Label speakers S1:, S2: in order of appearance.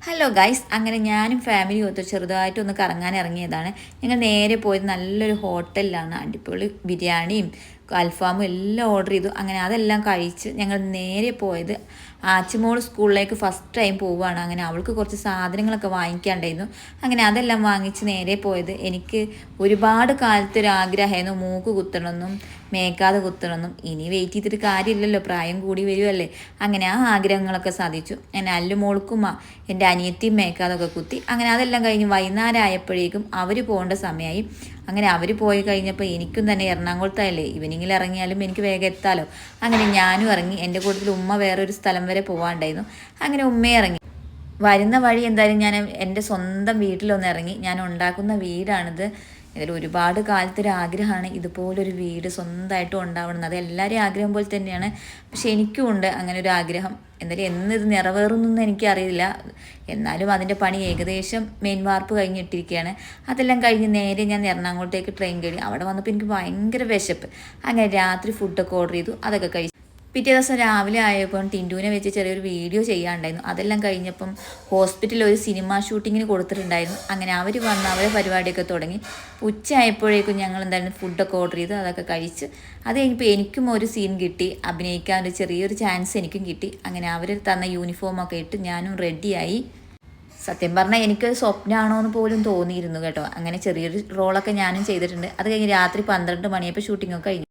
S1: Hello guys, അങ്ങനെ ഞാനും family ഒത്ത് ചെറുതായിട്ടൊന്ന് കറങ്ങാൻ ഇറങ്ങിയതാണ്. ഞങ്ങൾ നേരെ പോയത് നല്ലൊരു ഹോട്ടലിലാണ്. അടിപൊളി ബിരിയാണിയും അൽഫാമും എല്ലാം ഓർഡർ ചെയ്തു. അങ്ങനെ അതെല്ലാം കഴിച്ച് ഞങ്ങൾ നേരെ പോയത് ആച്ചിമോൾ സ്കൂളിലേക്ക് ഫസ്റ്റ് ടൈം പോവുകയാണ്. അങ്ങനെ അവൾക്ക് കുറച്ച് സാധനങ്ങളൊക്കെ വാങ്ങിക്കാണ്ടായിരുന്നു. അങ്ങനെ അതെല്ലാം വാങ്ങിച്ച് നേരെ പോയത്. എനിക്ക് ഒരുപാട് കാലത്തൊരു ആഗ്രഹമായിരുന്നു മൂക്ക് കുത്തണമെന്നും മേക്കാതെ കുത്തണമെന്നും. ഇനി വെയിറ്റ് ചെയ്തിട്ട് കാര്യമില്ലല്ലോ, പ്രായം കൂടി വരുമല്ലേ. അങ്ങനെ ആ ആഗ്രഹങ്ങളൊക്കെ സാധിച്ചു. അങ്ങനെ അല്ലുമോൾക്കും എൻ്റെ അനിയത്തിയും മേക്കാതൊക്കെ കുത്തി. അങ്ങനെ അതെല്ലാം കഴിഞ്ഞ് വൈകുന്നേരം ആയപ്പോഴേക്കും അവർ പോകേണ്ട സമയമായി. അങ്ങനെ അവർ പോയി കഴിഞ്ഞപ്പോൾ എനിക്കും തന്നെ എറണാകുളത്തായല്ലേ, ഈവനിങ്ങിൽ ഇറങ്ങിയാലും എനിക്ക് വേഗം എത്താമല്ലോ. അങ്ങനെ ഞാനും ഇറങ്ങി. എൻ്റെ കൂട്ടത്തിൽ ഉമ്മ വേറൊരു സ്ഥലം വരെ പോകാണ്ടായിരുന്നു. അങ്ങനെ ഉമ്മയെ ഇറങ്ങി. വരുന്ന വഴി എന്തായാലും ഞാൻ എൻ്റെ സ്വന്തം വീട്ടിലൊന്ന് ഇറങ്ങി. ഞാൻ ഉണ്ടാക്കുന്ന വീടാണിത്. ഇതിൽ ഒരുപാട് കാലത്തൊരു ആഗ്രഹമാണ് ഇതുപോലൊരു വീട് സ്വന്തമായിട്ടും ഉണ്ടാവണമെന്ന്. അത് എല്ലാവരെയും ആഗ്രഹം പോലെ തന്നെയാണ്. പക്ഷെ എനിക്കും ഉണ്ട് അങ്ങനെ ഒരു ആഗ്രഹം. എന്തായാലും എന്നിത് നിറവേറുന്നൊന്നും എനിക്കറിയില്ല. എന്നാലും അതിൻ്റെ പണി ഏകദേശം മെയിൻ വാർപ്പ് കഴിഞ്ഞിട്ടിരിക്കുകയാണ്. അതെല്ലാം കഴിഞ്ഞ് നേരെ ഞാൻ എറണാകുളത്തേക്ക് ട്രെയിൻ കയറി. അവിടെ വന്നപ്പോൾ എനിക്ക് ഭയങ്കര വിശപ്പ്. അങ്ങനെ രാത്രി ഫുഡൊക്കെ ഓർഡർ ചെയ്തു. അതൊക്കെ കഴിച്ചു. പിറ്റേ ദിവസം രാവിലെ ആയപ്പോൾ ടിൻറ്റുവിനെ വെച്ച് ചെറിയൊരു വീഡിയോ ചെയ്യാനുണ്ടായിരുന്നു. അതെല്ലാം കഴിഞ്ഞപ്പം ഹോസ്പിറ്റലിൽ ഒരു സിനിമ ഷൂട്ടിങ്ങിന് കൊടുത്തിട്ടുണ്ടായിരുന്നു. അങ്ങനെ അവർ വന്ന് അവരെ പരിപാടിയൊക്കെ തുടങ്ങി. ഉച്ചയായപ്പോഴേക്കും ഞങ്ങൾ എന്തായാലും ഫുഡൊക്കെ ഓർഡർ ചെയ്ത് അതൊക്കെ കഴിച്ച് അത് കഴിഞ്ഞപ്പോൾ എനിക്കും ഒരു സീൻ കിട്ടി. അഭിനയിക്കാൻ ഒരു ചെറിയൊരു ചാൻസ് എനിക്കും കിട്ടി. അങ്ങനെ അവർ തന്ന യൂണിഫോമൊക്കെ ഇട്ട് ഞാനും റെഡിയായി. സത്യം പറഞ്ഞാൽ എനിക്ക് സ്വപ്നമാണോ എന്ന് പോലും തോന്നിയിരുന്നു കേട്ടോ. അങ്ങനെ ചെറിയൊരു റോളൊക്കെ ഞാനും ചെയ്തിട്ടുണ്ട്. അത് കഴിഞ്ഞ് രാത്രി 12 മണിയപ്പോൾ ഷൂട്ടിങ്ങൊക്കെ കഴിഞ്ഞു.